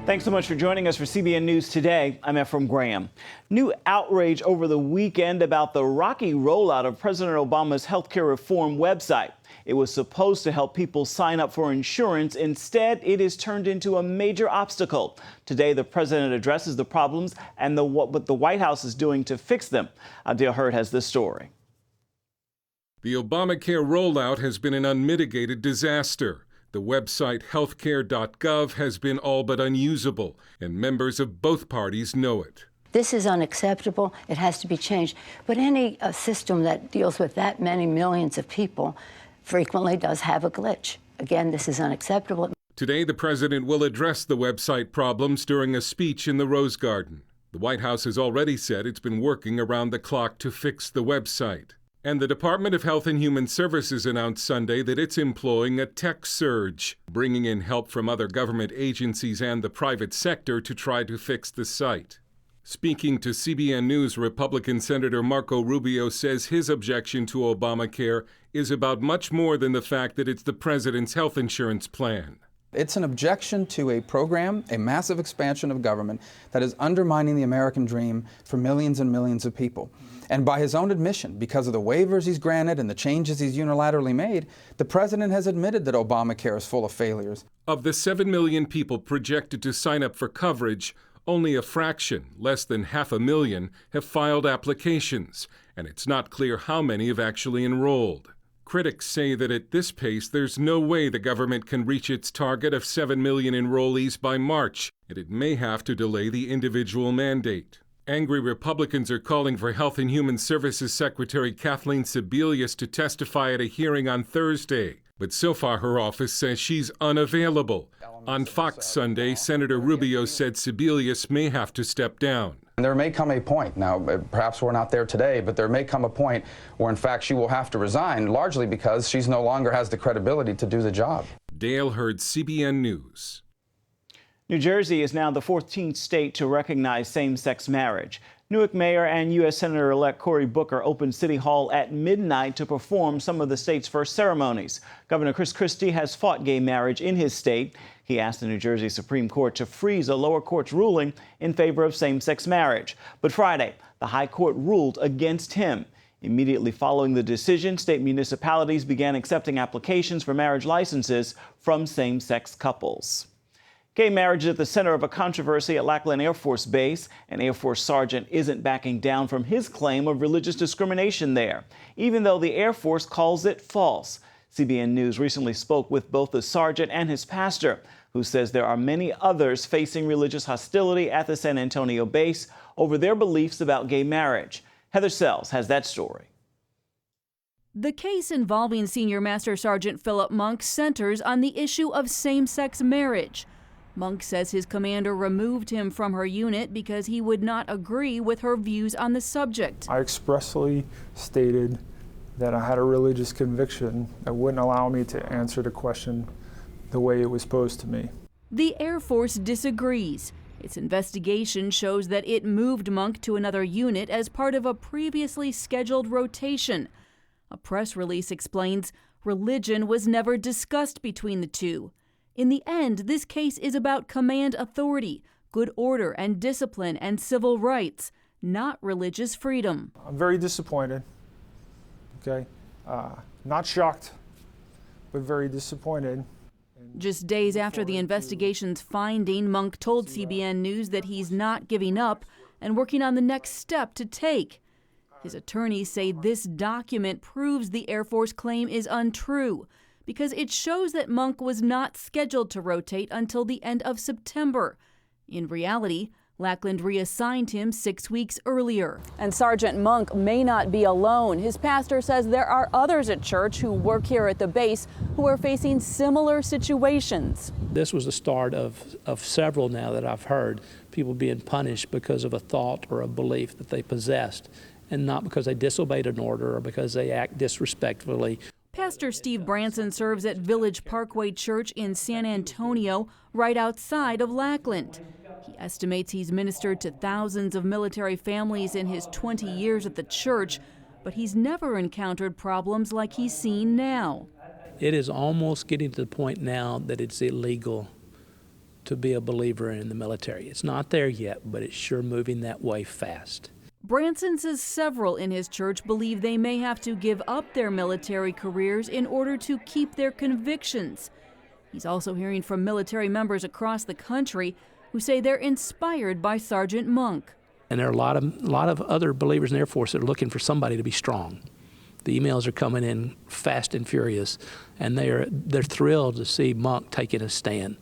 Thanks so much for joining us for CBN News Today. I'm Ephraim Graham. New outrage over the weekend about the rocky rollout of President Obama's healthcare reform website. It was supposed to help people sign up for insurance. Instead, it is turned into a major obstacle. Today, the president addresses the problems and what the White House is doing to fix them. Adil Hurd has this story. The Obamacare rollout has been an unmitigated disaster. The website healthcare.gov has been all but unusable, and members of both parties know it. This is unacceptable. It has to be changed. But any system that deals with that many millions of people frequently does have a glitch. Again, this is unacceptable. Today, the president will address the website problems during a speech in the Rose Garden. The White House has already said it's been working around the clock to fix the website. And the Department of Health and Human Services announced Sunday that it's employing a tech surge, bringing in help from other government agencies and the private sector to try to fix the site. Speaking to CBN News, Republican Senator Marco Rubio says his objection to Obamacare is about much more than the fact that it's the president's health insurance plan. It's an objection to a program, a massive expansion of government that is undermining the American dream for millions and millions of people. And by his own admission, because of the waivers he's granted and the changes he's unilaterally made, the president has admitted that Obamacare is full of failures. Of the 7 million people projected to sign up for coverage, only a fraction, less than 500,000, have filed applications, and it's not clear how many have actually enrolled. Critics say that at this pace, there's no way the government can reach its target of 7 million enrollees by March, and it may have to delay the individual mandate. Angry Republicans are calling for Health and Human Services Secretary Kathleen Sebelius to testify at a hearing on Thursday. But so far, her office says she's unavailable. On Fox Sunday, Senator Rubio said Sebelius may have to step down. And there may come a point, now perhaps we're not there today, but there may come a point where in fact she will have to resign, largely because she's no longer has the credibility to do the job. Dale Hurd, CBN News. New Jersey is now the 14th state to recognize same-sex marriage. Newark Mayor and U.S. Senator-elect Cory Booker opened City Hall at midnight to perform some of the state's first ceremonies. Governor Chris Christie has fought gay marriage in his state. He asked the New Jersey Supreme Court to freeze a lower court's ruling in favor of same-sex marriage. But Friday, the High Court ruled against him. Immediately following the decision, state municipalities began accepting applications for marriage licenses from same-sex couples. Gay marriage is at the center of a controversy at Lackland Air Force Base. An Air Force sergeant isn't backing down from his claim of religious discrimination there, even though the Air Force calls it false. CBN News recently spoke with both the sergeant and his pastor, who says there are many others facing religious hostility at the San Antonio base over their beliefs about gay marriage. Heather Sells has that story. The case involving Senior Master Sergeant Philip Monk centers on the issue of same-sex marriage. Monk says his commander removed him from her unit because he would not agree with her views on the subject. I expressly stated that I had a religious conviction that wouldn't allow me to answer the question the way it was posed to me. The Air Force disagrees. Its investigation shows that it moved Monk to another unit as part of a previously scheduled rotation. A press release explains religion was never discussed between the two. In the end, this case is about command authority, good order and discipline, and civil rights, not religious freedom. I'm very disappointed, okay? Not shocked, but very disappointed. Just days after the investigation's finding, Monk told CBN News that he's not giving up and working on the next step to take. His attorneys say this document proves the Air Force claim is untrue, because it shows that Monk was not scheduled to rotate until the end of September. In reality, Lackland reassigned him 6 weeks earlier. And Sergeant Monk may not be alone. His pastor says there are others at church who work here at the base who are facing similar situations. This was the start of several now that I've heard, people being punished because of a thought or a belief that they possessed, and not because they disobeyed an order or because they act disrespectfully. Pastor Steve Branson serves at Village Parkway Church in San Antonio, right outside of Lackland. He estimates he's ministered to thousands of military families in his 20 years at the church, but he's never encountered problems like he's seen now. It is almost getting to the point now that it's illegal to be a believer in the military. It's not there yet, but it's sure moving that way fast. Branson says several in his church believe they may have to give up their military careers in order to keep their convictions. He's also hearing from military members across the country who say they're inspired by Sergeant Monk. And there are a lot of other believers in the Air Force that are looking for somebody to be strong. The emails are coming in fast and furious, and they're thrilled to see Monk taking a stand.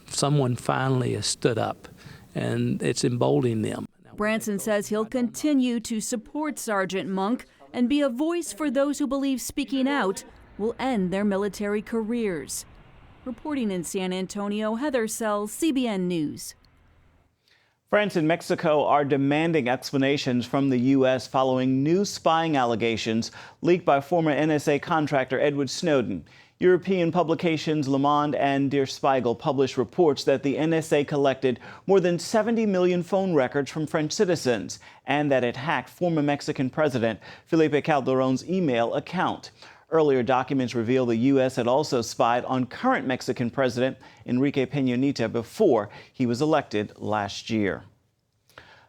Someone finally has stood up, and it's emboldening them. Branson says he'll continue to support Sergeant Monk and be a voice for those who believe speaking out will end their military careers. Reporting in San Antonio, Heather Sells, CBN News. France and Mexico are demanding explanations from the U.S. following new spying allegations leaked by former NSA contractor Edward Snowden. European publications Le Monde and Der Spiegel published reports that the NSA collected more than 70 million phone records from French citizens and that it hacked former Mexican President Felipe Calderón's email account. Earlier documents reveal the U.S. had also spied on current Mexican President Enrique Peña Nieto before he was elected last year.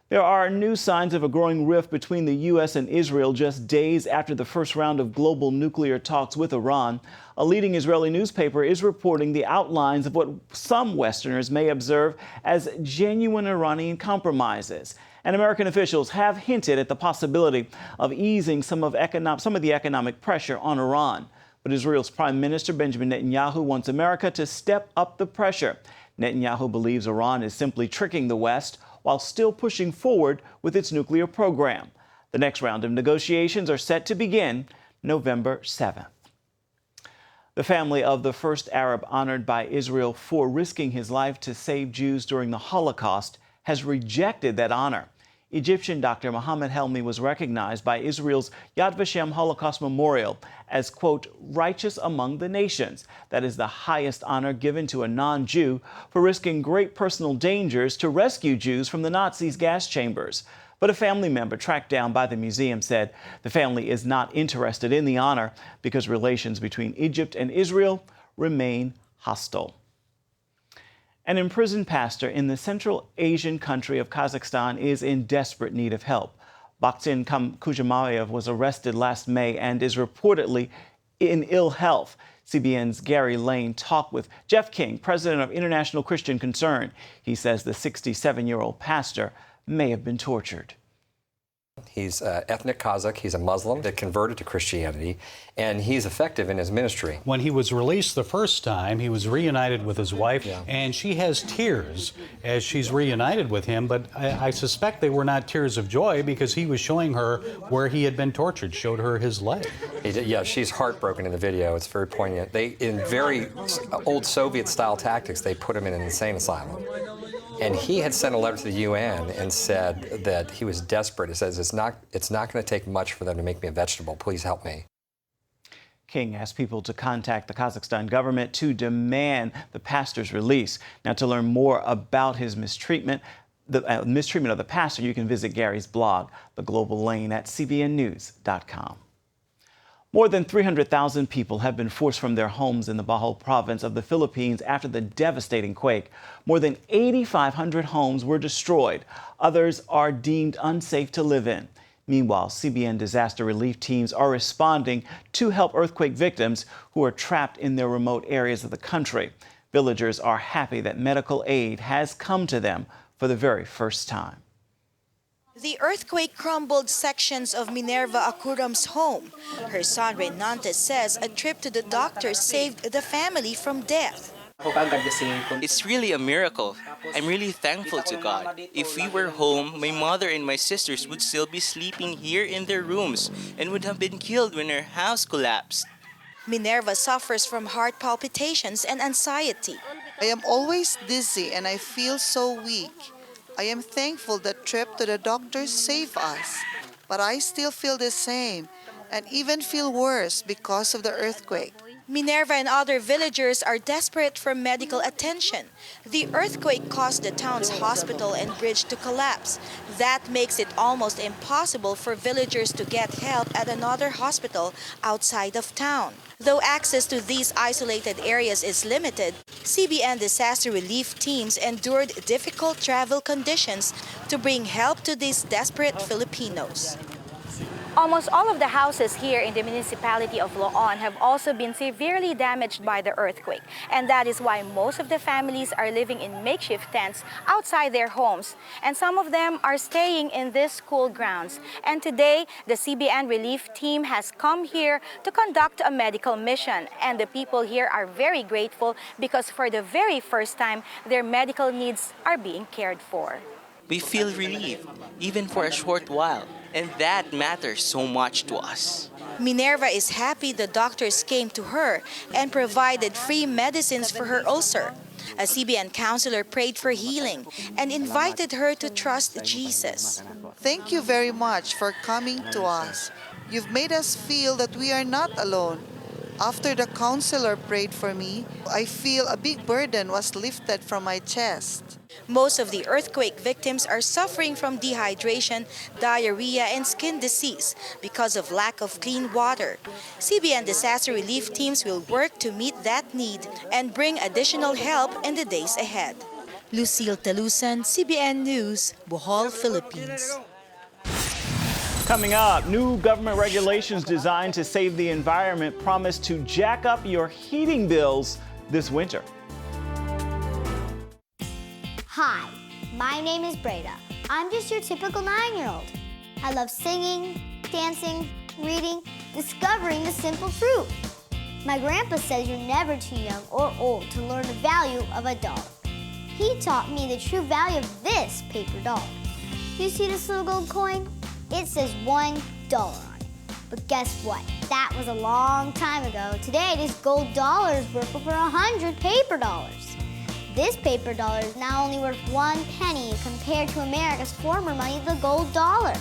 There are new signs of a growing rift between the U.S. and Israel just days after the first round of global nuclear talks with Iran. A leading Israeli newspaper is reporting the outlines of what some Westerners may observe as genuine Iranian compromises. And American officials have hinted at the possibility of easing some of the economic pressure on Iran. But Israel's Prime Minister Benjamin Netanyahu wants America to step up the pressure. Netanyahu believes Iran is simply tricking the West while still pushing forward with its nuclear program. The next round of negotiations are set to begin November 7th. The family of the first Arab honored by Israel for risking his life to save Jews during the Holocaust has rejected that honor. Egyptian Dr. Mohammed Helmi was recognized by Israel's Yad Vashem Holocaust Memorial as, quote, righteous among the nations. That is the highest honor given to a non-Jew for risking great personal dangers to rescue Jews from the Nazis' gas chambers. But a family member tracked down by the museum said the family is not interested in the honor because relations between Egypt and Israel remain hostile. An imprisoned pastor in the Central Asian country of Kazakhstan is in desperate need of help. Bakhtin Kuzhamayev was arrested last May and is reportedly in ill health. CBN's Gary Lane talked with Jeff King, president of International Christian Concern. He says the 67-year-old pastor may have been tortured. He's ethnic Kazakh, he's a Muslim that converted to Christianity, and he's effective in his ministry. When he was released the first time, he was reunited with his wife, and she has tears as she's reunited with him, but I suspect they were not tears of joy because he was showing her where he had been tortured, showed her his leg. Yeah, she's heartbroken in the video. It's very poignant. They, in very old Soviet-style tactics, they put him in an insane asylum. And he had sent a letter to the UN and said that he was desperate. He says, it's not going to take much for them to make me a vegetable. Please help me. King asked people to contact the Kazakhstan government to demand the pastor's release. Now, to learn more about his mistreatment, the mistreatment of the pastor, you can visit Gary's blog, The Global Lane, at cbnnews.com. More than 300,000 people have been forced from their homes in the Bohol province of the Philippines after the devastating quake. More than 8,500 homes were destroyed. Others are deemed unsafe to live in. Meanwhile, CBN disaster relief teams are responding to help earthquake victims who are trapped in their remote areas of the country. Villagers are happy that medical aid has come to them for the very first time. The earthquake crumbled sections of Minerva Acuram's home. Her son Renante says a trip to the doctor saved the family from death. It's really a miracle. I'm really thankful to God. If we were home, my mother and my sisters would still be sleeping here in their rooms and would have been killed when our house collapsed. Minerva suffers from heart palpitations and anxiety. I am always dizzy and I feel so weak. I am thankful that trip to the doctor saved us, but I still feel the same and even feel worse because of the earthquake. Minerva and other villagers are desperate for medical attention. The earthquake caused the town's hospital and bridge to collapse. That makes it almost impossible for villagers to get help at another hospital outside of town. Though access to these isolated areas is limited, CBN disaster relief teams endured difficult travel conditions to bring help to these desperate Filipinos. Almost all of the houses here in the municipality of Loon have also been severely damaged by the earthquake. And that is why most of the families are living in makeshift tents outside their homes. And some of them are staying in these school grounds. And today, the CBN relief team has come here to conduct a medical mission. And the people here are very grateful because for the very first time, their medical needs are being cared for. We feel relieved, even for a short while. And that matters so much to us. Minerva is happy the doctors came to her and provided free medicines for her ulcer. A CBN counselor prayed for healing and invited her to trust Jesus. Thank you very much for coming to us. You've made us feel that we are not alone. After the counselor prayed for me, I feel a big burden was lifted from my chest. Most of the earthquake victims are suffering from dehydration, diarrhea, and skin disease because of lack of clean water. CBN disaster relief teams will work to meet that need and bring additional help in the days ahead. Lucille Talusan, CBN News, Bohol, Philippines. Coming up, new government regulations designed to save the environment promise to jack up your heating bills this winter. Hi, my name is Breda. I'm just your typical 9-year-old. I love singing, dancing, reading, discovering the simple truth. My grandpa says you're never too young or old to learn the value of a dollar. He taught me the true value of this paper dollar. You see this little gold coin? It says $1 on it. But guess what? That was a long time ago. Today, this gold dollar is worth over 100 paper dollars. This paper dollar is now only worth 1 penny compared to America's former money, the gold dollar.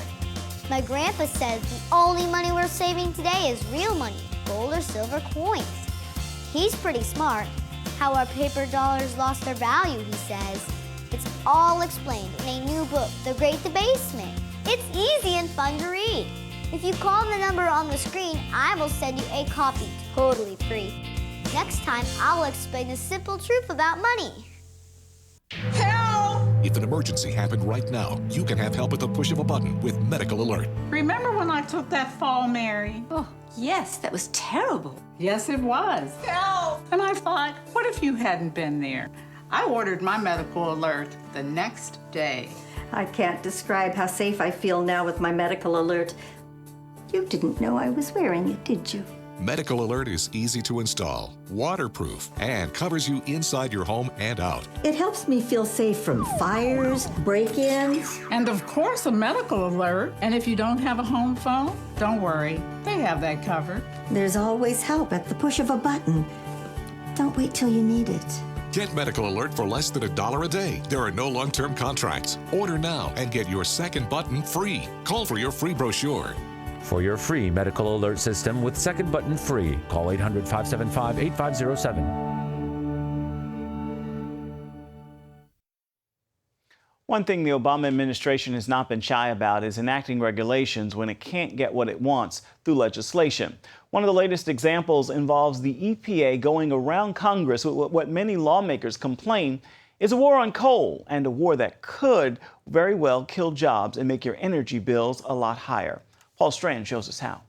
My grandpa says the only money worth saving today is real money, gold or silver coins. He's pretty smart. How our paper dollars lost their value, he says. It's all explained in a new book, The Great Debasement. It's easy and fun to read. If you call the number on the screen, I will send you a copy totally free. Next time, I will explain the simple truth about money. Help! If an emergency happened right now, you can have help at the push of a button with Medical Alert. Remember when I took that fall, Mary? Oh, yes, that was terrible. Yes, it was. Help! And I thought, what if you hadn't been there? I ordered my Medical Alert the next day. I can't describe how safe I feel now with my Medical Alert. You didn't know I was wearing it, did you? Medical Alert is easy to install, waterproof, and covers you inside your home and out. It helps me feel safe from fires, break-ins. And of course, a Medical Alert. And if you don't have a home phone, don't worry. They have that covered. There's always help at the push of a button. Don't wait till you need it. Get Medical Alert for less than $1 a day. There are no long-term contracts. Order now and get your second button free. Call for your free brochure. For your free Medical Alert system with second button free, call 800-575-8507. One thing the Obama administration has not been shy about is enacting regulations when it can't get what it wants through legislation. One of the latest examples involves the EPA going around Congress with what many lawmakers complain is a war on coal, and a war that could very well kill jobs and make your energy bills a lot higher. Paul Strand shows us how.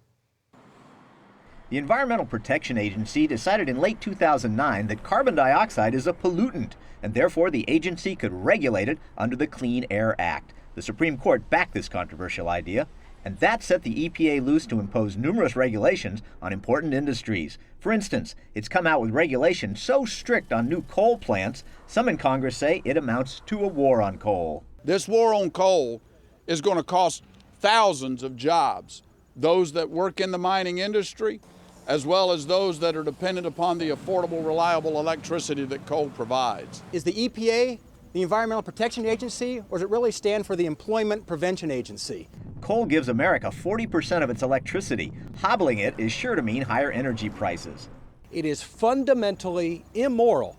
The Environmental Protection Agency decided in late 2009 that carbon dioxide is a pollutant, and therefore the agency could regulate it under the Clean Air Act. The Supreme Court backed this controversial idea, and that set the EPA loose to impose numerous regulations on important industries. For instance, it's come out with regulations so strict on new coal plants, some in Congress say it amounts to a war on coal. This war on coal is going to cost thousands of jobs, those that work in the mining industry, as well as those that are dependent upon the affordable, reliable electricity that coal provides. Is the EPA the Environmental Protection Agency, or does it really stand for the Employment Prevention Agency? Coal gives America 40% of its electricity. Hobbling it is sure to mean higher energy prices. It is fundamentally immoral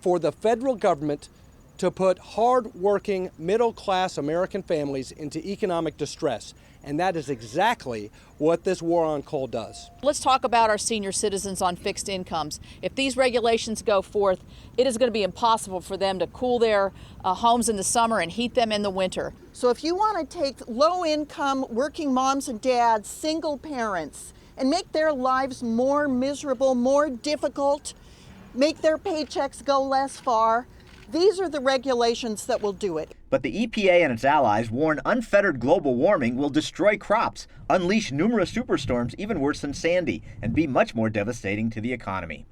for the federal government to put hard-working, middle-class American families into economic distress. And that is exactly what this war on coal does. Let's talk about our senior citizens on fixed incomes. If these regulations go forth, it is going to be impossible for them to cool their homes in the summer and heat them in the winter. So if you want to take low-income working moms and dads, single parents, and make their lives more miserable, more difficult, make their paychecks go less far, these are the regulations that will do it. But the EPA and its allies warn unfettered global warming will destroy crops, unleash numerous superstorms even worse than Sandy, and be much more devastating to the economy.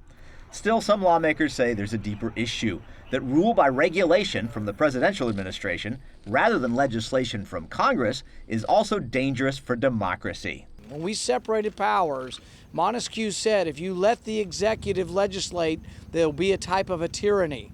Still, some lawmakers say there's a deeper issue, that rule by regulation from the presidential administration, rather than legislation from Congress, is also dangerous for democracy. When we separated powers, Montesquieu said if you let the executive legislate, there'll be a type of a tyranny.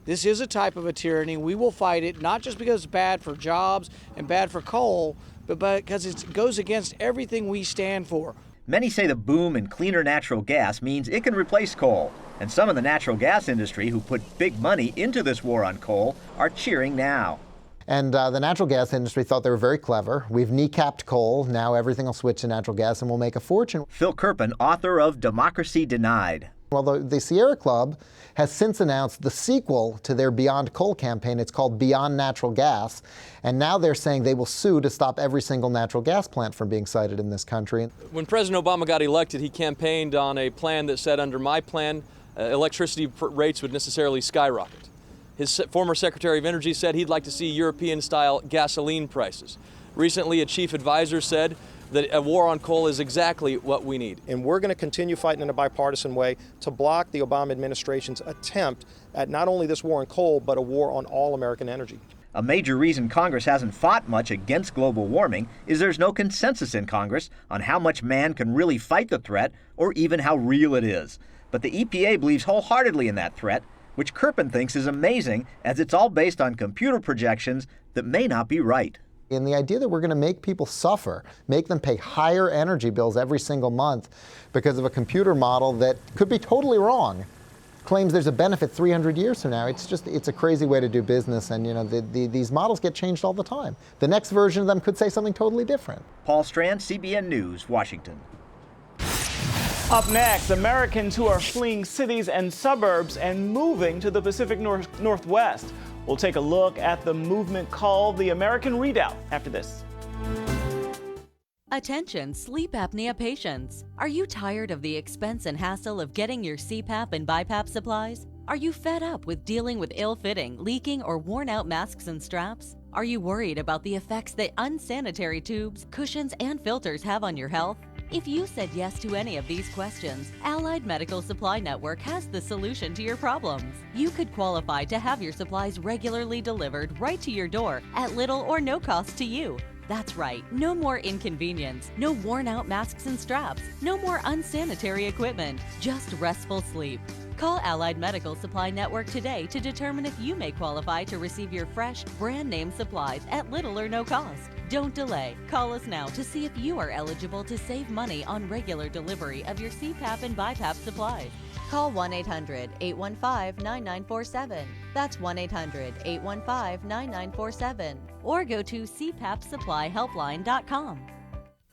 This is a type of a tyranny. We will fight it, not just because it's bad for jobs and bad for coal, but because it goes against everything we stand for. Many say the boom in cleaner natural gas means it can replace coal. And some in the natural gas industry who put big money into this war on coal are cheering now. And the natural gas industry thought they were very clever. We've kneecapped coal. Now everything will switch to natural gas and we'll make a fortune. Phil Kerpen, author of Democracy Denied. Well, the Sierra Club has since announced the sequel to their Beyond Coal campaign. It's called Beyond Natural Gas. And now they're saying they will sue to stop every single natural gas plant from being sited in this country. When President Obama got elected, he campaigned on a plan that said under my plan, electricity rates would necessarily skyrocket. His former Secretary of Energy said he'd like to see European-style gasoline prices. Recently, a chief advisor said that a war on coal is exactly what we need. And we're going to continue fighting in a bipartisan way to block the Obama administration's attempt at not only this war on coal, but a war on all American energy. A major reason Congress hasn't fought much against global warming is there's no consensus in Congress on how much man can really fight the threat or even how real it is. But the EPA believes wholeheartedly in that threat, which Kerpen thinks is amazing as it's all based on computer projections that may not be right. And the idea that we're going to make people suffer, make them pay higher energy bills every single month because of a computer model that could be totally wrong, claims there's a benefit 300 years from now. It's a crazy way to do business, and these models get changed all the time. The next version of them could say something totally different. Paul Strand, CBN News, Washington. Up next, Americans who are fleeing cities and suburbs and moving to the Pacific Northwest. We'll take a look at the movement called the American Redoubt after this. Attention sleep apnea patients. Are you tired of the expense and hassle of getting your CPAP and BiPAP supplies? Are you fed up with dealing with ill-fitting, leaking, or worn-out masks and straps? Are you worried about the effects that unsanitary tubes, cushions, and filters have on your health? If you said yes to any of these questions, Allied Medical Supply Network has the solution to your problems. You could qualify to have your supplies regularly delivered right to your door at little or no cost to you. That's right, no more inconvenience, no worn-out masks and straps, no more unsanitary equipment, just restful sleep. Call Allied Medical Supply Network today to determine if you may qualify to receive your fresh, brand-name supplies at little or no cost. Don't delay. Call us now to see if you are eligible to save money on regular delivery of your CPAP and BiPAP supplies. Call 1-800-815-9947. That's 1-800-815-9947. Or go to cpapsupplyhelpline.com.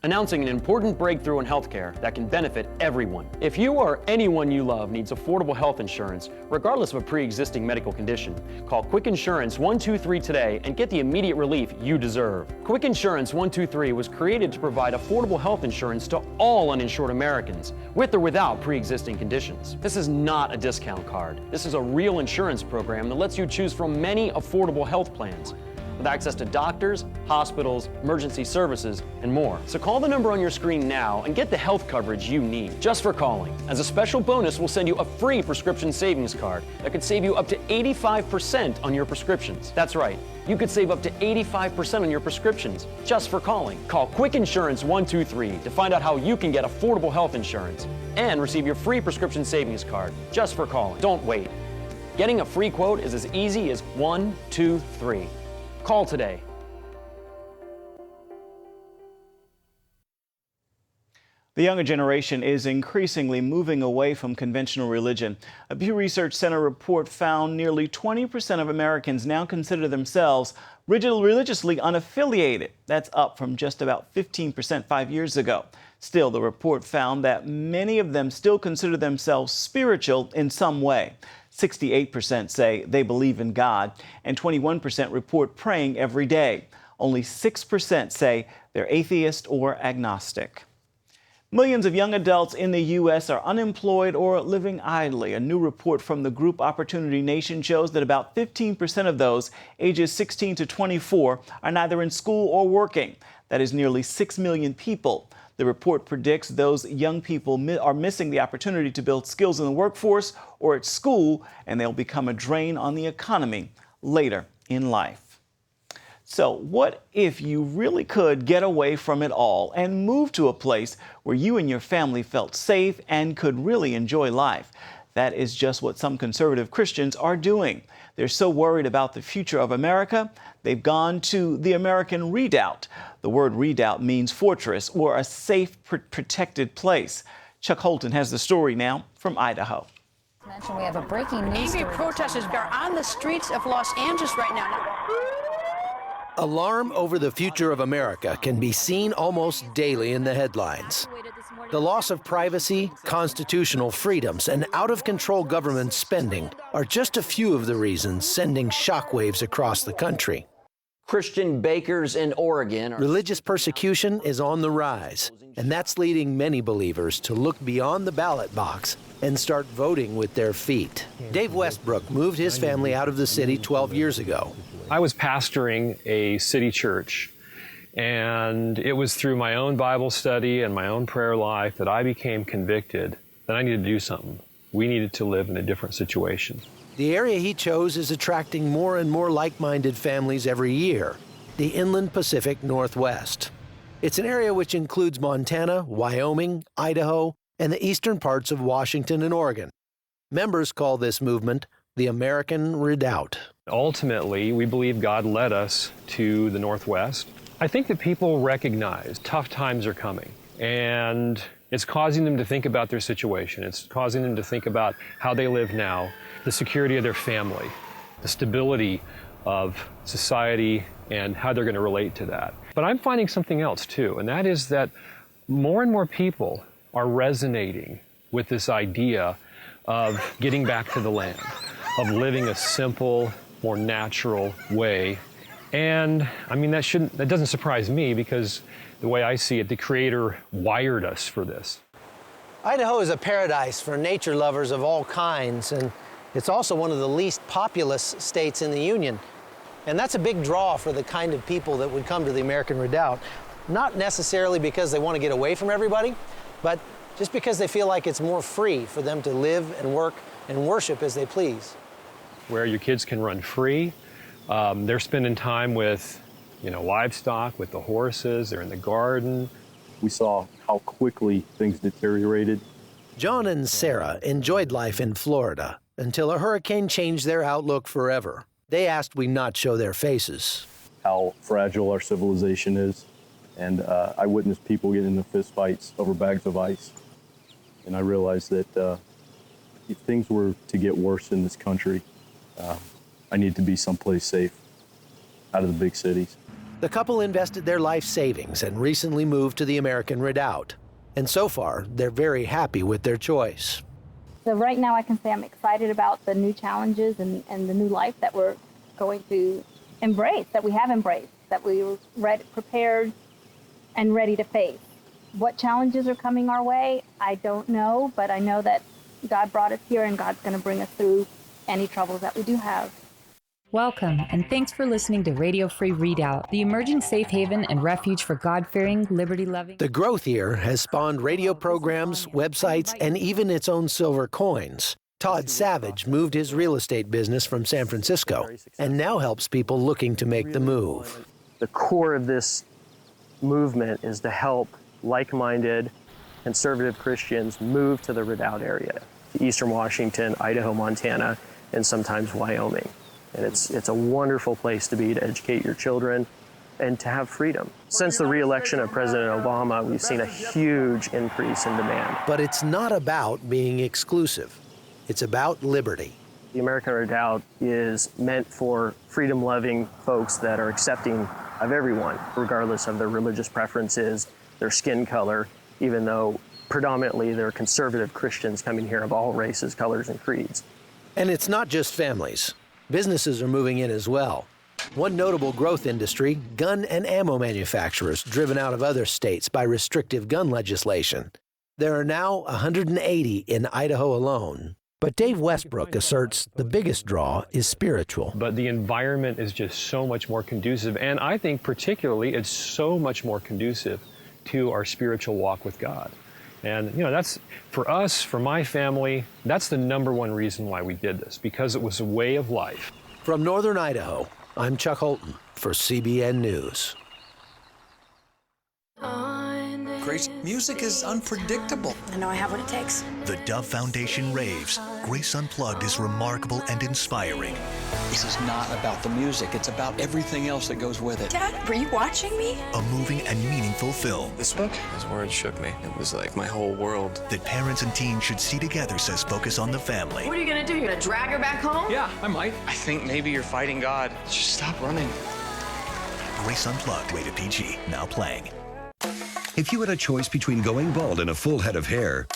Announcing an important breakthrough in healthcare that can benefit everyone. If you or anyone you love needs affordable health insurance, regardless of a pre-existing medical condition, call Quick Insurance 123 today and get the immediate relief you deserve. Quick Insurance 123 was created to provide affordable health insurance to all uninsured Americans, with or without pre-existing conditions. This is not a discount card. This is a real insurance program that lets you choose from many affordable health plans, with access to doctors, hospitals, emergency services, and more. So call the number on your screen now and get the health coverage you need just for calling. As a special bonus, we'll send you a free prescription savings card that could save you up to 85% on your prescriptions. That's right, you could save up to 85% on your prescriptions just for calling. Call Quick Insurance 123 to find out how you can get affordable health insurance and receive your free prescription savings card just for calling. Don't wait. Getting a free quote is as easy as 1, 2, 3. Call today. The younger generation is increasingly moving away from conventional religion. A Pew Research Center report found nearly 20% of Americans now consider themselves religiously unaffiliated. That's up from just about 15% 5 years ago. Still, the report found that many of them still consider themselves spiritual in some way. 68% say they believe in God, and 21% report praying every day. Only 6% say they're atheist or agnostic. Millions of young adults in the U.S. are unemployed or living idly. A new report from the group Opportunity Nation shows that about 15% of those ages 16 to 24 are neither in school or working. That is nearly 6 million people. The report predicts those young people are missing the opportunity to build skills in the workforce or at school, and they'll become a drain on the economy later in life. So what if you really could get away from it all and move to a place where you and your family felt safe and could really enjoy life? That is just what some conservative Christians are doing. They're so worried about the future of America, they've gone to the American Redoubt. The word redoubt means fortress or a safe, protected place. Chuck Holton has the story now from Idaho. We have a breaking news story. Angry protesters are on the streets of Los Angeles right now. Alarm over the future of America can be seen almost daily in the headlines. The loss of privacy, constitutional freedoms, and out-of-control government spending are just a few of the reasons sending shockwaves across the country. Christian bakers in Oregon. Religious persecution is on the rise, and that's leading many believers to look beyond the ballot box and start voting with their feet. Dave Westbrook moved his family out of the city 12 years ago. I was pastoring a city church, and it was through my own Bible study and my own prayer life that I became convicted that I needed to do something. We needed to live in a different situation. The area he chose is attracting more and more like-minded families every year, the Inland Pacific Northwest. It's an area which includes Montana, Wyoming, Idaho, and the eastern parts of Washington and Oregon. Members call this movement the American Redoubt. Ultimately, we believe God led us to the Northwest. I think that people recognize tough times are coming, and it's causing them to think about their situation. It's causing them to think about how they live now, the security of their family, the stability of society, and how they're going to relate to that. But I'm finding something else too, and that is that more and more people are resonating with this idea of getting back to the land, of living a simple, more natural way. And I mean, that doesn't surprise me, because the way I see it, the Creator wired us for this. Idaho is a paradise for nature lovers of all kinds, and it's also one of the least populous states in the Union. And that's a big draw for the kind of people that would come to the American Redoubt, not necessarily because they want to get away from everybody, but just because they feel like it's more free for them to live and work and worship as they please. Where your kids can run free. They're spending time with, livestock, with the horses. They're in the garden. We saw how quickly things deteriorated. John and Sarah enjoyed life in Florida until a hurricane changed their outlook forever. They asked we not show their faces. How fragile our civilization is. And I witnessed people get into fistfights over bags of ice. And I realized that if things were to get worse in this country, I need to be someplace safe, out of the big cities. The couple invested their life savings and recently moved to the American Redoubt. And so far, they're very happy with their choice. So right now I can say I'm excited about the new challenges and the new life that we're going to embrace, that we have embraced, that we were prepared and ready to face. What challenges are coming our way, I don't know, but I know that God brought us here and God's going to bring us through any troubles that we do have. Welcome, and thanks for listening to Radio Free Redoubt, the emerging safe haven and refuge for God-fearing, liberty-loving. The growth here has spawned radio programs, websites, and even its own silver coins. Todd Savage moved his real estate business from San Francisco and now helps people looking to make the move. The core of this movement is to help like-minded conservative Christians move to the Redoubt area, to eastern Washington, Idaho, Montana, and sometimes Wyoming. And it's a wonderful place to be, to educate your children, and to have freedom. Since the re-election of President Obama, we've seen a huge increase in demand. But it's not about being exclusive. It's about liberty. The American Redoubt is meant for freedom-loving folks that are accepting of everyone, regardless of their religious preferences, their skin color, even though predominantly they're conservative Christians coming here of all races, colors, and creeds. And it's not just families. Businesses are moving in as well. One notable growth industry, gun and ammo manufacturers driven out of other states by restrictive gun legislation. There are now 180 in Idaho alone. But Dave Westbrook asserts the biggest draw is spiritual. But the environment is just so much more conducive, and I think particularly it's so much more conducive to our spiritual walk with God. And that's, for us, for my family, that's the #1 reason why we did this, because it was a way of life. From Northern Idaho, I'm Chuck Holton for CBN News. Grace, music is unpredictable. I know I have what it takes. The Dove Foundation raves. Grace Unplugged is remarkable and inspiring. This is not about the music. It's about everything else that goes with it. Dad, were you watching me? A moving and meaningful film. This book, his words shook me. It was like my whole world. That parents and teens should see together, says Focus on the Family. What are you gonna do? You're gonna drag her back home? Yeah, I might. I think maybe you're fighting God. Just stop running. Grace Unplugged, rated PG, now playing. If you had a choice between going bald and a full head of hair,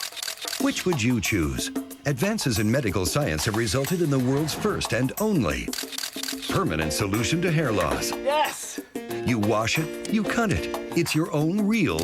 which would you choose? Advances in medical science have resulted in the world's first and only permanent solution to hair loss. Yes! You wash it, you cut it. It's your own real,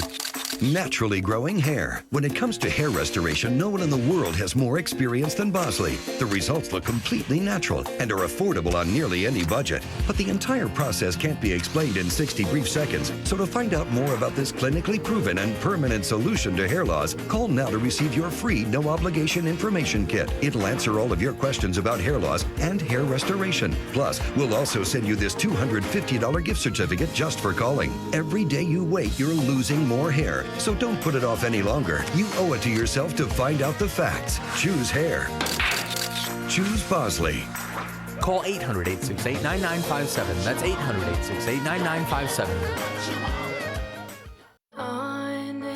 naturally growing hair. When it comes to hair restoration, no one in the world has more experience than Bosley. The results look completely natural and are affordable on nearly any budget. But the entire process can't be explained in 60 brief seconds. So to find out more about this clinically proven and permanent solution to hair loss, call now to receive your free no-obligation information kit. It'll answer all of your questions about hair loss and hair restoration. Plus, we'll also send you this $250 gift certificate just for calling. Every day you wait, you're losing more hair. So don't put it off any longer. You owe it to yourself to find out the facts. Choose hair. Choose Bosley. Call 800-868-9957. That's 800-868-9957.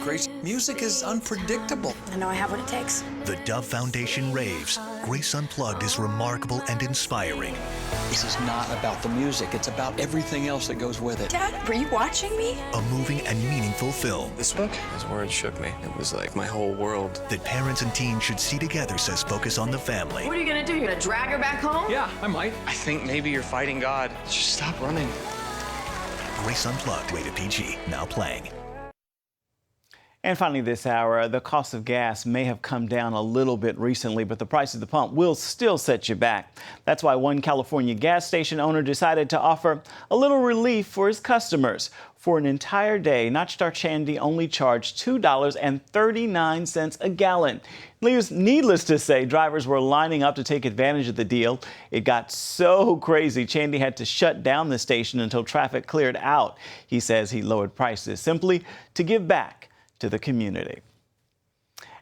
Grace, music is unpredictable. I know I have what it takes. The Dove Foundation raves. Grace Unplugged is remarkable and inspiring. This is not about the music. It's about everything else that goes with it. Dad, were you watching me? A moving and meaningful film. This book, his words shook me. It was like my whole world. That parents and teens should see together, says Focus on the Family. What are you gonna do? You're gonna drag her back home? Yeah, I might. I think maybe you're fighting God. Just stop running. Grace Unplugged, rated PG, now playing. And finally this hour, the cost of gas may have come down a little bit recently, but the price at the pump will still set you back. That's why one California gas station owner decided to offer a little relief for his customers. For an entire day, Nachtar Chandy only charged $2.39 a gallon. Needless to say, drivers were lining up to take advantage of the deal. It got so crazy, Chandy had to shut down the station until traffic cleared out. He says he lowered prices simply to give back to the community.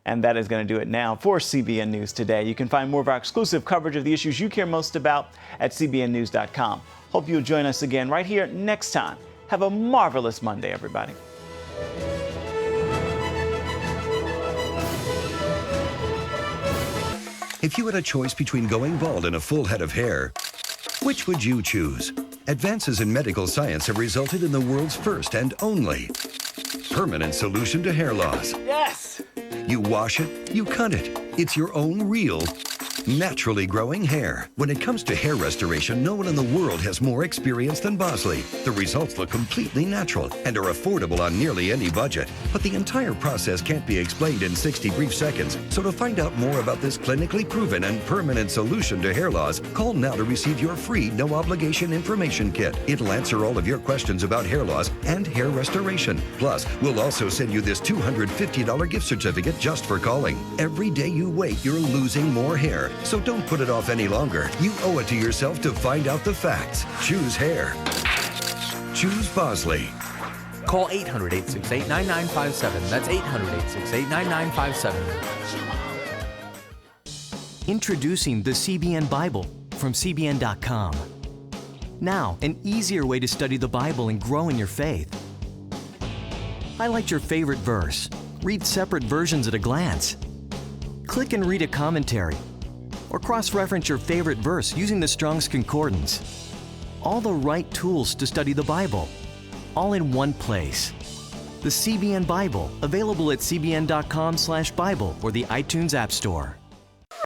And that is going to do it now for CBN News Today. You can find more of our exclusive coverage of the issues you care most about at cbnnews.com. Hope you'll join us again right here next time. Have a marvelous Monday, everybody. If you had a choice between going bald and a full head of hair, which would you choose? Advances in medical science have resulted in the world's first and only permanent solution to hair loss. Yes! You wash it, you cut it. It's your own real, naturally growing hair. When it comes to hair restoration, no one in the world has more experience than Bosley. The results look completely natural and are affordable on nearly any budget. But the entire process can't be explained in 60 brief seconds. So to find out more about this clinically proven and permanent solution to hair loss, call now to receive your free no-obligation information kit. It'll answer all of your questions about hair loss and hair restoration. Plus, we'll also send you this $250 gift certificate just for calling. Every day you wait, you're losing more hair. So don't put it off any longer. You owe it to yourself to find out the facts. Choose hair. Choose Bosley. Call 800-868-9957. That's 800-868-9957. Introducing the CBN Bible from CBN.com. Now, an easier way to study the Bible and grow in your faith. Highlight your favorite verse. Read separate versions at a glance. Click and read a commentary. Or cross-reference your favorite verse using the Strong's Concordance. All the right tools to study the Bible, all in one place. The CBN Bible, available at cbn.com/Bible or the iTunes App Store.